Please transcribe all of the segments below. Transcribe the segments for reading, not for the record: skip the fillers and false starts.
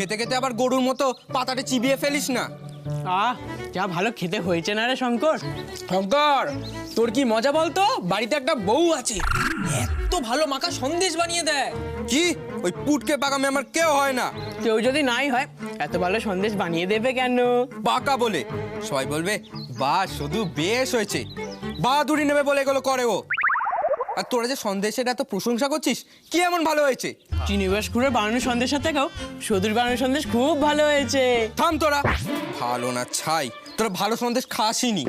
খেতে খেতে আবার গরুর মতো পাতাটা চিবিয়ে ফেলিস না। যা ভালো খেতে হয়েছে না রে শঙ্কর। শঙ্কর, তোর কি মজা বলতো, বাড়িতে একটা বউ আছে, এত ভালো মাখা সন্দেশ বানিয়ে দেয়। কি ওই পুটকে পাকামে আমার কেউ হয় না। কেউ যদি নাই হয় এত ভালো সন্দেশ বানিয়ে দেবে কেন? পাকা বলে সবাই বলবে বা শুধু বেশ হয়েছে, বাহাদুরি নেবে বলে এগুলো করে ও। আর তোরা যে সন্দেশের এত প্রশংসা করছিস, কি এমন ভালো হয়েছে? চিনিবাসকুড়ের বানানো সন্দেশের থেকেও সদুর বানানো সন্দেশ খুব ভালো হয়েছে। থাম তোরা, ভালো না ছাই, তোরা ভালো সন্দেশ খাসিনি।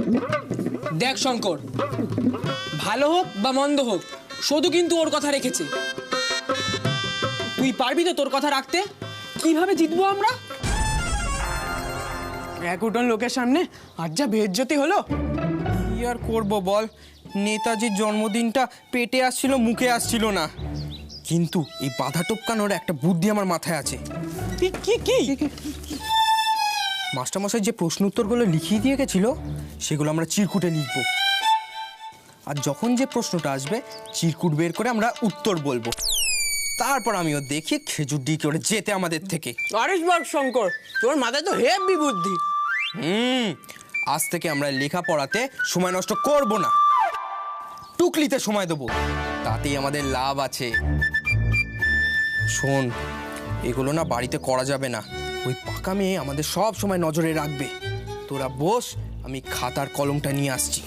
দেখ শঙ্কর, ভালো হোক বা মন্দ হোক, শুধু কিন্তু ওর কথা রেখেছে। তুই পারবি তো তোর কথা রাখতে? কিভাবে জিতবো আমরা? এক উঠোন লোকের সামনে আর যা বেজ্জতি হলো। কি আর করবো বল, নেতাজির জন্মদিনটা পেটে আসছিল, মুখে আসছিল না। কিন্তু এই বাধা টপকানোর একটা বুদ্ধি আমার মাথায় আছে। মাস্টারমশাই যে প্রশ্ন উত্তরগুলো লিখিয়ে দিয়ে গেছিল, সেগুলো আমরা চিরকুটে লিখব। আর যখন যে প্রশ্নটা আসবে, চিরকুট বের করে আমরা উত্তর বলবো। তারপর আমিও দেখি খেজুর ডি করে যেতে আমাদের থেকে। আরিস বাগ শঙ্কর, তোর মাথায় তো হেভি বুদ্ধি। আজ থেকে আমরা লেখাপড়াতে সময় নষ্ট করব না, টুকলিতে সময় দেবো, তাতেই আমাদের লাভ আছে। শোন, এগুলো না বাড়িতে করা যাবে না, ওই পাকা মেয়ে আমাদের সব সময় নজরে রাখবে। তোরা বস, আমি খাতার কলমটা নিয়ে আসছি।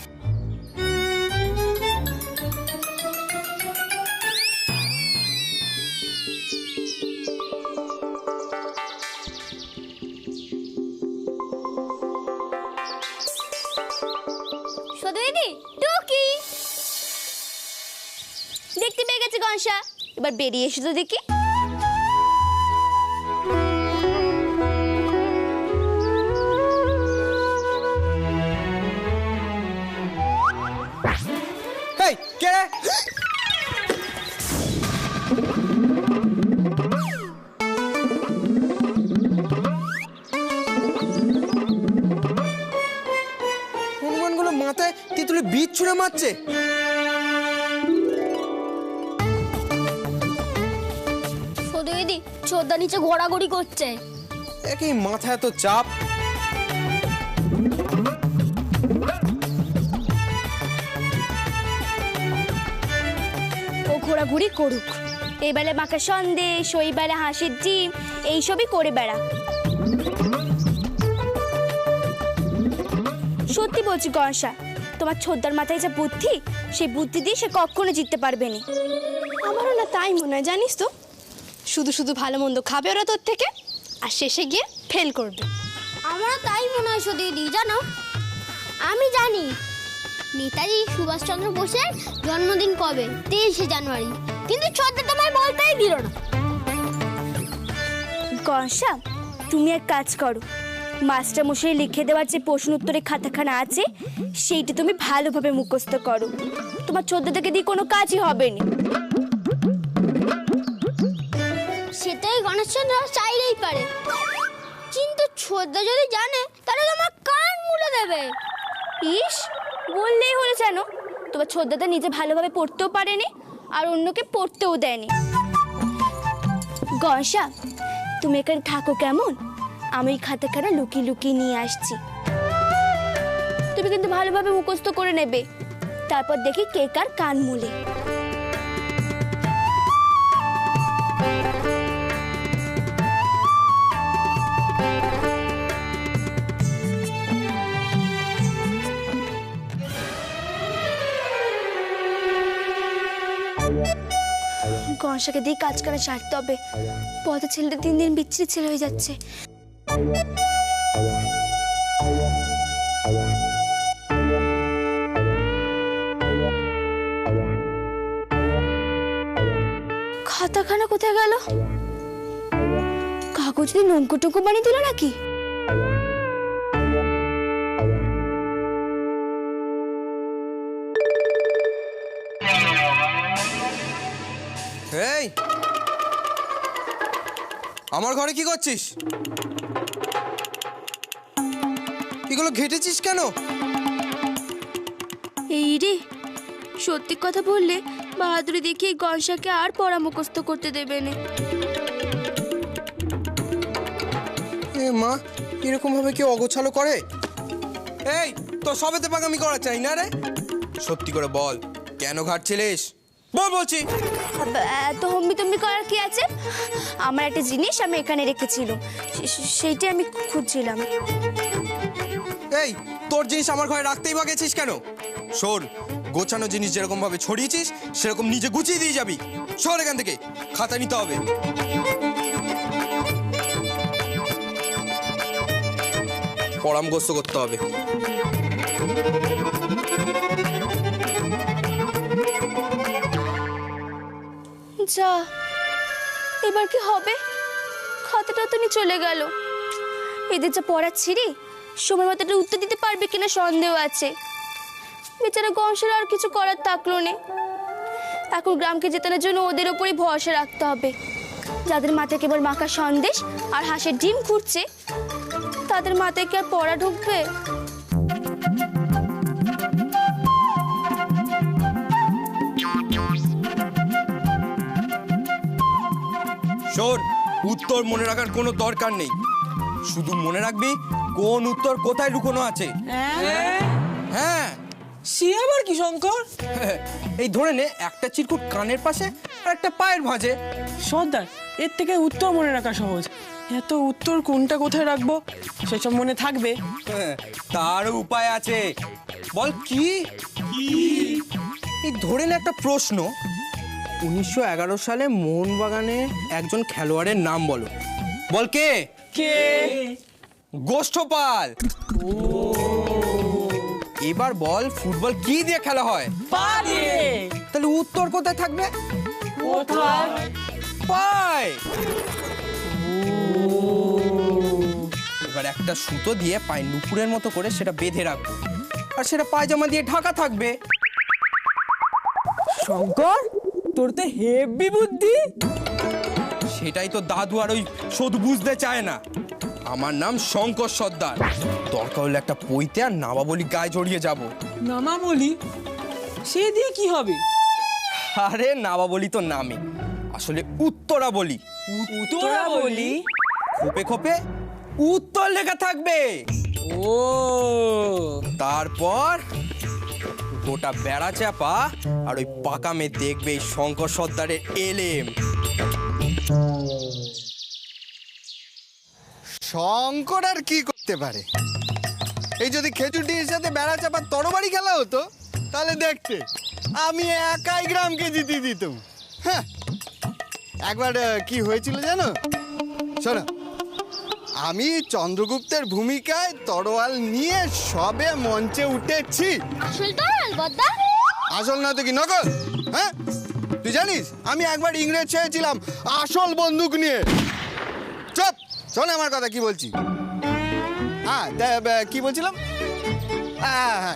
দিদি টুকি দেখতে পেয়ে গেছে গনসা, এবার বেরিয়ে এসো তো দেখি। এই কে রে? হনুমানগুলো মাথায় তেঁতুলে বীজ ছুঁড়ে মারছে। দিদি ছোদ্দা নিচে ঘোরাঘুরি করছে। একই মাথায় এত চাপ। ও ঘোরাঘুরি করুক, এই বেলে মাখা সন্দেশ, ওই বেলে হাঁসের ডিম, এইসবই করে বেড়া। সত্যি বলছি গনসা, তোমার ছোদ্দার মাথায় যে বুদ্ধি, সেই বুদ্ধি দিয়ে সে কখনো জিততে পারবে না। আমারও না তাই মনে হয়, জানিস তো, শুধু শুধু ভালো মন্দ খাবে ওরা তোর থেকে, আর শেষে গিয়ে ফেল করবে। আমারও তাই মনে হয় দিদি। জানো, আমি জানি নেতাজি সুভাষচন্দ্র বোসের জন্মদিন কবে, 23শে জানুয়ারি, কিন্তু ছোদ্দা তোমায় বলতেই দিল না। গনসা, তুমি এক কাজ করো, মাস্টার মশাই লিখে দেওয়ার যে প্রশ্ন উত্তরের খাতাখানা আছে, সেইটা তুমি ভালোভাবে মুখস্থ করো। তোমার ছোদ্দা থেকে দিয়ে কোনো কাজই হবে না। সেটাই গণেশচন্দ্র চাইলেই পারে, কিন্তু ছোদ্দা যদি জানে তাহলে তোমার কান মুলে দেবে। ইস, বললেই হলো জানো, তোমার ছোদ্দাটা নিজে ভালোভাবে পড়তেও পারেনি, আর অন্যকে পড়তেও দেয়নি। গনসা, তুমি এখানে থাকো কেমন, আমি ওই খাতাখানা লুকিয়ে লুকিয়ে নিয়ে আসছি। তুমি কিন্তু ভালোভাবে মুখস্থ করে নেবে, তারপর দেখি কে কার কান মুলে। গনসাকে দিয়ে কাজ করে সারতে হবে, পথে ছেলেটা দিন দিন বিচ্ছিরি ছেলে হয়ে যাচ্ছে। খাতাখানা কোথায় গেল? কাগজ দিয়ে নৌকো টুকু বানিয়ে দিল নাকি? এই, আমার ঘরে কি করছিস? এগুলো ঘেটেছিস কেন? এই রে, সত্যি কথা বললে বাহাদুরি দেখিয়ে গনসাকে আর পড়া মুখস্থ করতে দেবে না। মা এরকম ভাবে কেউ অগোছালো করে? এই তো সবেতে পাকামি করা চাই না রে, সত্যি করে বল কেন ঘাটছিলিস? বল বলছি। এত হম্বি তম্বি করার কি আছে? আমার একটা জিনিস আমি এখানে রেখেছিলাম, সেইটাই আমি খুঁজছিলাম। এই তোর জিনিস আমার ঘরে রাখতেই বা গেছিস কেন? শোন, গোছানো জিনিস যেরকম ভাবে ছড়িয়েছিস সেরকম নিজে গুছিয়ে দিয়ে যাবি। শোন এখান থেকে, খাতা নিতে হবে। পরামর্শ করতে হবে। যা, এবার কি হবে? খাতাটা তো নিয়ে চলে গেল। এদের যা পড়াচ্ছিরি, সময় মতো একটা উত্তর দিতে পারবে কিনা সন্দেহ আছে। বেচারা গংশের আর কিছু করার থাকলো না। এখন গ্রামকে জেতানোর জন্য ওদের ওপরই ভরসা রাখতে হবে। যাদের মাথায় কেবল মাখা সন্দেশ আর হাঁসের ডিম ঘুরছে, তাদের মাথায় কি আর পড়া ঢুকবে? শোন, উত্তর মনে রাখার কোনো দরকার নেই, শুধু মনে রাখবি কোন উত্তর কোথায় লুকোনো আছে। হ্যাঁ, সে আবার কি শঙ্কর? এই ধরে নে, একটা চিরকুট কানের পাশে আর একটা পায়ের ভাঁজে। সর্দার, এর থেকে উত্তর মনে রাখা সহজ। এত উত্তর কোনটা কোথায় রাখবো সেসব মনে থাকবে। তার উপায় আছে। বল কি? এই ধরে নে একটা প্রশ্ন, 1911 সালে মোহনবাগানে একজন খেলোয়াড়ের নাম বলো। বল কে? কে? গোষ্ঠপাল। এবার বল ফুটবল কি দিয়ে খেলা হয়? পা দিয়ে। তাহলে উত্তর কোথায় থাকবে? কোথায়? পায়। এবার একটা সুতো দিয়ে পায়ে নুপুরের মতো করে সেটা বেঁধে রাখবো, আর সেটা পায়জামা দিয়ে ঢাকা থাকবে। শঙ্কর, তোর তো হেভি বুদ্ধি। সেটাই তো দাদু আর ওই শুধু বুঝতে চায় না। আমার নাম শঙ্কর সর্দার। দরকার হলে একটা পইতে আর নামাবলি গায়ে জড়িয়ে যাব। নামা বলি, সে দিয়ে কি হবে? আরে নামাবলি তো নামে, আসলে উত্তরা বলি। তোরা বলি? খোপে খোপে উত্তর লেখা থাকবে। ও, তারপর গোটা বেড়া চাপা আর ওই পাকা মেয়ে দেখবে এই শঙ্কর সর্দারের এলেম। শঙ্কর আর কি করতে পারে? এই যদি খেজুরটির সাথে বেড়া চাপার তরবারি খেলা হতো তাহলে দেখতে আমি একাই গ্রামকে জিতিয়ে দিতাম। হ্যাঁ, একবার কি হয়েছিল জানো? শোনো, আমি চন্দ্রগুপ্তের ভূমিকায় তরোয়াল নিয়ে সবে মঞ্চে উঠেছি। আসল তরল বদ্দা? আসল না তো কি নকল? হ্যাঁ, তুই জানিস আমি একবার ইংরেজ ছেড়েছিলাম আসল বন্দুক নিয়ে। চুপ, শোন আমার কথা কি বলছি। হ্যাঁ, কি বলছিলাম? হ্যাঁ,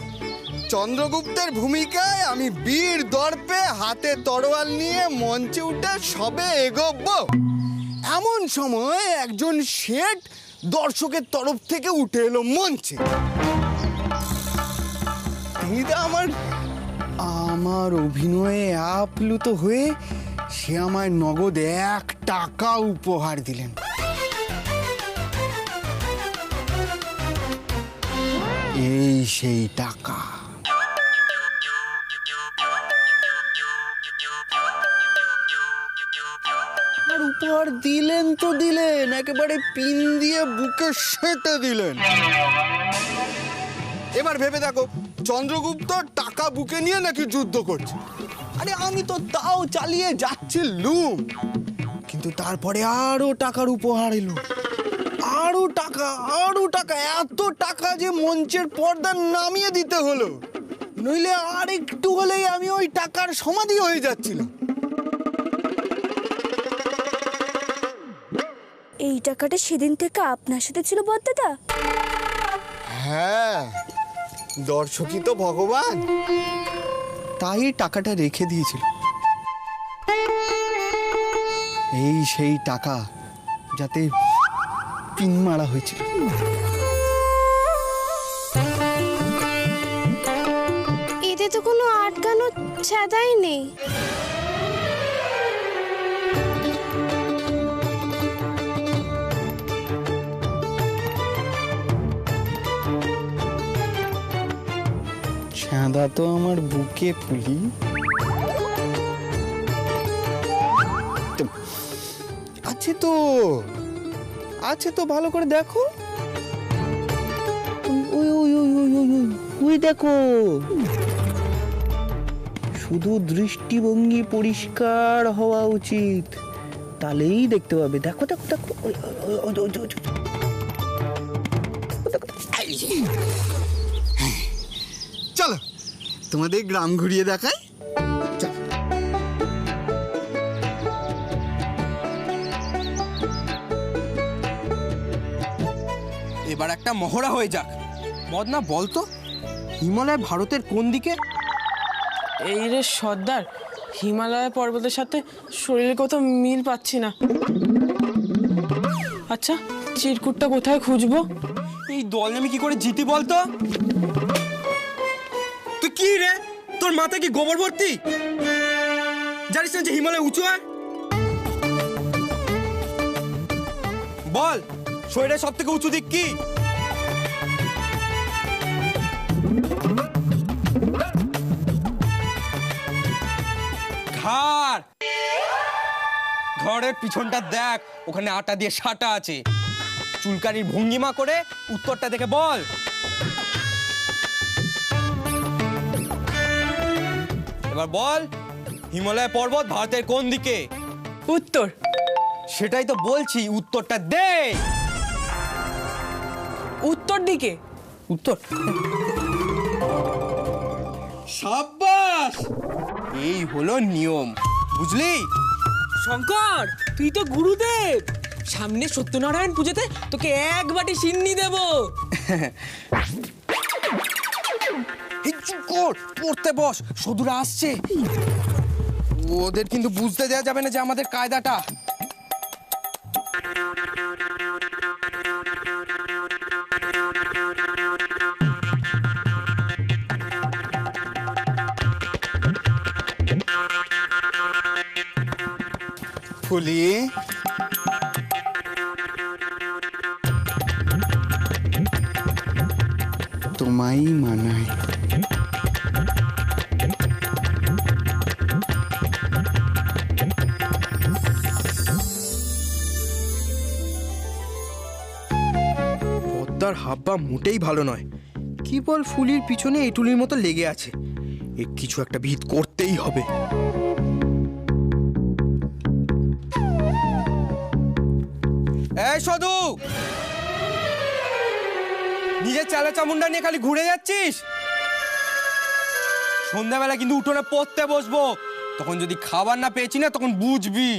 চন্দ্রগুপ্তের ভূমিকায় আমি বীর দর্পে হাতে তরোয়াল নিয়ে মঞ্চে উঠে সবে এগোবো, এমন সময় একজন শেঠ দর্শকের তরফ থেকে উঠে এলো মঞ্চে। তিনি তো আমার অভিনয়ে আপ্লুত হয়ে সে আমায় নগদ 1 টাকা উপহার দিলেন। এই সেই টাকা। আর উপহার দিলেন তো দিলেন, একেবারে পিন দিয়ে বুকে সেঁটে দিলেন। এবার ভেবে দেখো, চন্দ্রগুপ্ত টাকা বুকে নিয়ে নাকি যুদ্ধ করছে, আরে আমি তো তাও চালিয়ে যাচ্ছিলুম। কিন্তু তারপরে আরো টাকার উপহার এলো, আরো টাকা, আরো টাকা, এত টাকা যে মঞ্চের পর্দা নামিয়ে দিতে হলো, নইলে আর একটু হলেই আমি ওই টাকার সমাধি হয়ে যাচ্ছিলাম। এই টাকাটা সেদিন থেকে আপনার সাথে ছিল বদ্দাদা? হ্যাঁ, দর্শকই তো ভগবান, তাই টাকাটা রেখে দিয়েছিল। এই সেই টাকা যাতে পিন মারা হয়েছিল। এতে তো কোনো আটকানো ছাদাই নেই। বাঁধা তো আমার বুকে ফুলি। আছে তো, আছে তো, ভালো করে দেখো। ওই ওই ওই ওই ওই ওই ওই দেখো, শুধু দৃষ্টিভঙ্গি পরিষ্কার হওয়া উচিত, তাহলেই দেখতে পাবে। দেখো দেখো দেখো, চলো তোমাদের গ্রাম ঘুরিয়ে দেখাই। এবার একটা মহড়া হয়ে যাক। মদনা বলতো হিমালয় ভারতের কোন দিকে? এই রে সর্দার, হিমালয় পর্বতের সাথে শরীরের কোথাও মিল পাচ্ছি না। আচ্ছা, চিরকুটটা কোথায় খুঁজবো? এই দল আমি কি করে জিতি বলতো? তুই কি রে, তোর মাথায় কি গোবর ভর্তি? জানিস না যে হিমালয় উঁচু হয়? বল, শরীরের সব থেকে উঁচু দিক কি? ঘাড়। ঘরের পিছনটা দেখ, ওখানে আটা দিয়ে সাটা আছে। চুলকানির ভঙ্গিমা করে উত্তরটা দেখে বল। এবার বল, হিমালয় পর্বত ভারতের কোন দিকে? উত্তর। সেটাই তো বলছি, উত্তরটা দে। উত্তর দিকে। উত্তর। সাব্বাস, এই হলো নিয়ম, বুঝলি? শঙ্কর, তুই তো গুরুদেব। সামনে সত্যনারায়ণ পুজোতে তোকে এক বাটি সিন্নি দেব। এই চুপ কর, পড়তে বস, সদুরা আসছে। ওদের কিন্তু বুঝতে দেওয়া যাবে না যে আমাদের কায়দাটা। ফুলি, তোমায় মানায়। পদ্মার হাব্বা মোটেই ভালো নয়। কি বল, ফুলির পিছনে এটুলির মতো লেগে আছে। এর কিছু একটা ভিত করতেই হবে। এই সদু, নিজের চালা চামুন্ডা নিয়ে খালি ঘুরে যাচ্ছিস? সন্ধ্যাবেলা কিন্তু উঠোনে পড়তে বসবো, তখন যদি খাবার না পেয়েছি না তখন বুঝবি।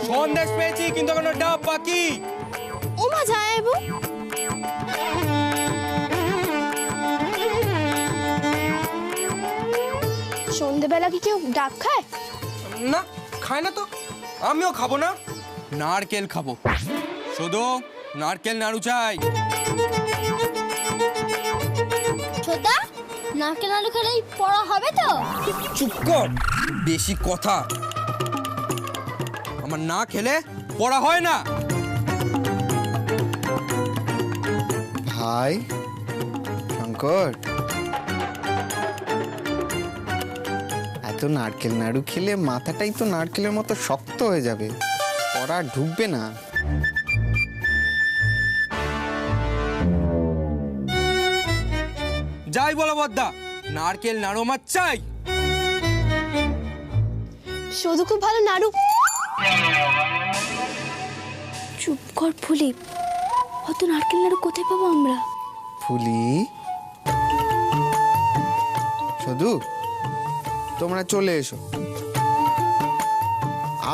সন্দেশ পেয়েছি কিন্তু এখনো ডাব বাকি। ওমা যাইবো, সন্ধেবেলা কি কেউ ডাব খায়? না, খায় না তো, আমিও খাবো না। নারকেল খাবো, শুধু নারকেল নাড়ু চাই। ছোটা, নারকেল নাড়ু খেলেই পড়া হবে তো? চুপ কর, বেশি কথা। আমার না খেলে পড়া হয় না। ভাই শঙ্কর, এত নারকেল নাড়ু খেলে মাথাটাই তো নারকেলের মতো শক্ত হয়ে যাবে, পড়া ঢুকবে না। যাই বলো বদ্দা, নারকেল নাড়ু আমার চাই। শুধু খুব ভালো নাড়ু। চুপ কর ফুলি, অত নারকেল নাড়ু কোথায় পাবো আমরা? ফুলি, শুধু তোমরা চলে এসো।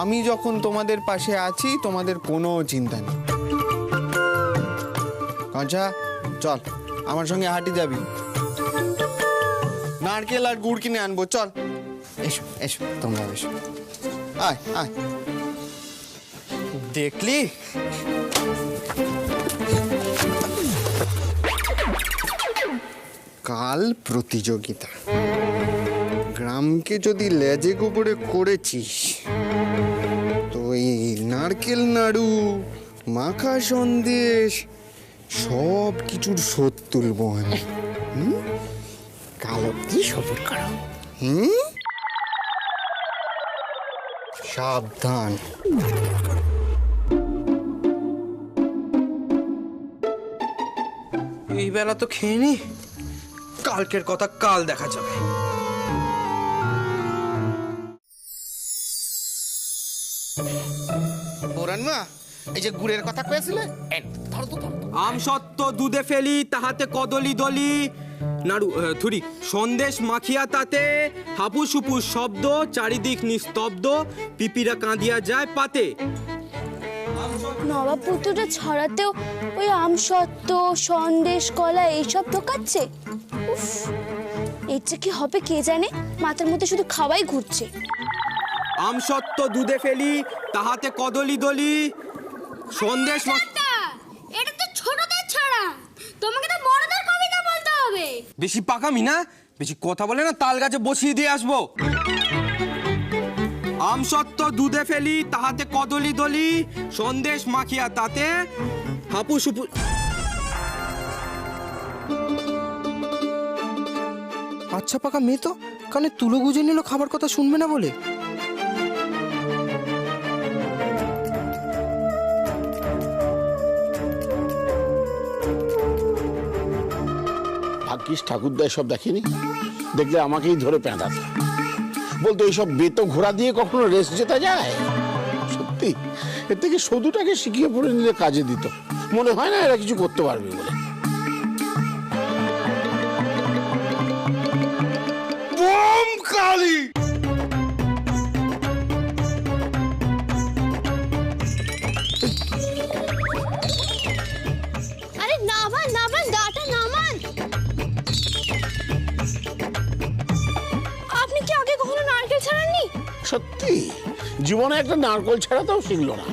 আমি যখন তোমাদের পাশে আছি, তোমাদের কোনো চিন্তা নেই। কঞ্চা, চল আমার সঙ্গে হাঁটি যাবি, নারকেল আর গুড় কিনে আনবো। চল, এসো এসো, তোমরা এসো, আয় আয়। দেখলি, কাল প্রতিযোগিতা, গ্রামকে যদি লেজে গোবরে করেছিস তো এই নারকেল নাড়ু, মাখা সন্দেশ সব কিছুর শোধ তুলবো আমি। কাল অব্দি সবুর করো। সাবধান। এই বেলা তো খেয়ে নি, কালকের কথা কাল দেখা যাবে। বোরানমা, এই যে গুড়ের কথা কয়েছিলে, আম সত্য দুধে ফেলি তাহাতে কদলি দলি নাড়ু থুরি সন্দেশ মাখিয়া তাতে হাপুস হুপুস শব্দ চারিদিক নিস্তব্ধ পিপিরা কাঁদিয়া যায় পাতে। নবাব পুত্রটা ছড়াতেও ওই আমসত্ত্ব সন্দেশ কলা এইসব ঢোকাচ্ছে। উফ, এর যে কি হবে কে জানে, মাথার মধ্যে শুধু খাওয়াই ঘুরছে। আম সত্য দুধে ফেলি তাহাতে কদলি দলি সন্দেশ এটা তো ছোটদের ছড়া, তোমাকে তো বড়দের কবিতা বলতে হবে। বেশি পাকামি না, বেশি কথা বলে না তাল গাছে বসিয়ে দিয়ে আসবো। আম সত্য দুধে ফেলি তাহাতে কদলি দলি সন্দেশ মাখিয়া তাতে হাপুস হুপুস। আচ্ছা পাকা মেয়ে তো কানে তুলো গুজে নিল খাবার কথা শুনবে না বলে। ভাগ্যিস ঠাকুরদা সব দেখেনি, দেখলে আমাকেই ধরে পেঁদাত, বলতো এইসব বেতো ঘোড়া দিয়ে কখনো রেস জেতা যায়। সত্যি এর থেকে সদুটাকে শিখিয়ে পড়ে নিলে কাজে দিত। মনে হয় না এরা কিছু করতে পারবে বলে। বোম কালি! আরে নামান নামান, দাটা নামান। আপনি কি আগে কখনো নারকেল ছাড়াননি? সত্যি জীবনে একটা নারকল ছাড়াতেও শিখলো না।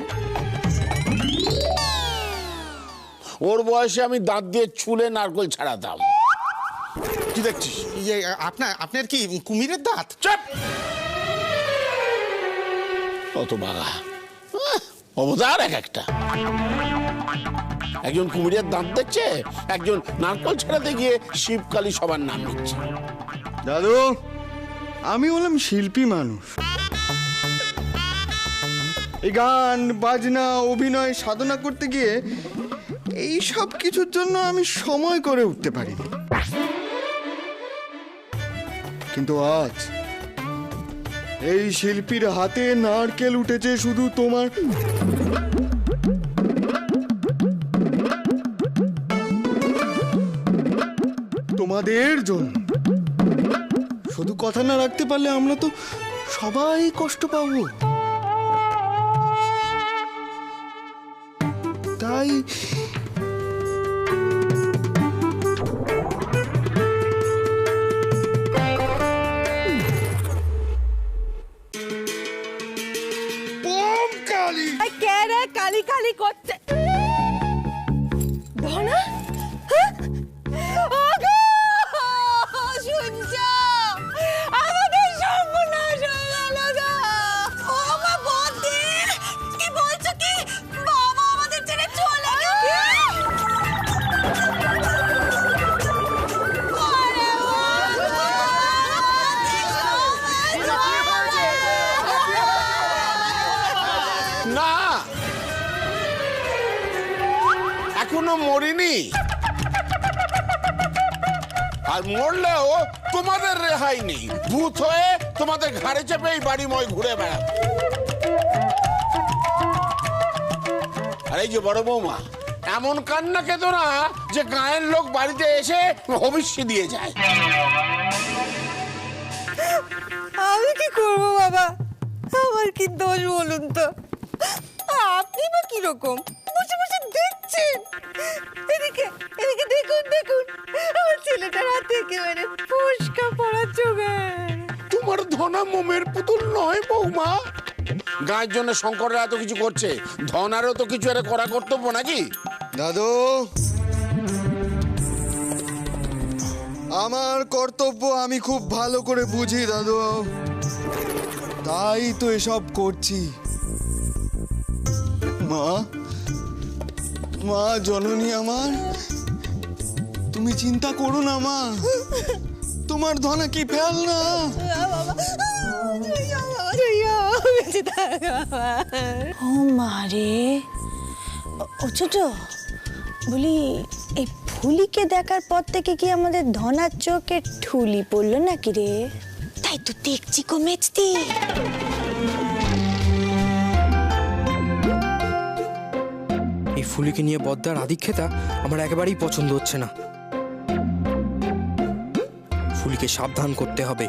ওর বয়সে আমি দাঁত দিয়ে চুলে নারকল ছাড়াতাম। কি দেখছিস? ইয়ে, আপনার কি কুমিরের দাঁত? চুপ! অত বাঘা অবতার এক একটা। একজন কুমিরের দাঁত দেখছে, একজন নারকল ছাড়াতে গিয়ে শিবকালী সবার নাম নিচ্ছে। দাদু, আমি হলাম শিল্পী মানুষ। এই গান বাজনা অভিনয় সাধনা করতে গিয়ে এই সব কিছুর জন্য আমি সময় করে উঠতে পারিনি। কিন্তু আজ এই শিল্পীর হাতে নারকেল উঠেছে শুধু তোমাদের জন্য। শুধু কথা না রাখতে পারলে আমরা তো সবাই কষ্ট পাবো। তাই কেরা কালি কালি করছে ধনা? শুনছো আমাদের সর্বনাশ হয়ে গেল গো। ও আমার বন্ধে কি বলছো কি? বাবা আমাদের ছেড়ে চলে গেছে। না, এখনো মরিনি। আর মরলেও তোমাদের রেহাই নেই। ভূত হয়ে তোমাদের ঘাড়ে চেপে এই বাড়িময় ঘুরে বেড়াবে। আর এই যে বড় বৌমা, এমন কান্না কেঁদো না যে গায়ের লোক বাড়িতে এসে হবিষ্যি দিয়ে যায়। আমি কি করবো বাবা? আমার কি দোষ বলুন তো? আপনি বা কিরকম বসে বসে দেখছেন? এদিকে এদিকে দেখুন দেখুন, আমার ছেলেটার হাতে একেবারে ফুসকা পড়া জোগাড়। তোমার ধনা মোমের পুতুল নয় বৌমা। গায়ের জন্য শঙ্কররা এত কিছু করছে, ধনারও তো কিছু একটা করা কর্তব্য নাকি? দাদু, আমার কর্তব্য আমি খুব ভালো করে বুঝি দাদু, তাই তো এসব করছি। মা, মা জননী আমার, তুমি চিন্তা করো না মা। তোমার তোমার ধনে কি ফেল না? ও মারে, ও ছোট, বলি এই ফুলিকে দেখার পর থেকে কি আমাদের ধনার চোখে ঠুলি পড়লো নাকি রে? তাই তো দেখছি গো মেজদি। এই ফুলিকে নিয়ে বদ্দার আদিক্ষেতা আমার একেবারেই পছন্দ হচ্ছে না। ফুলিকে সাবধান করতে হবে।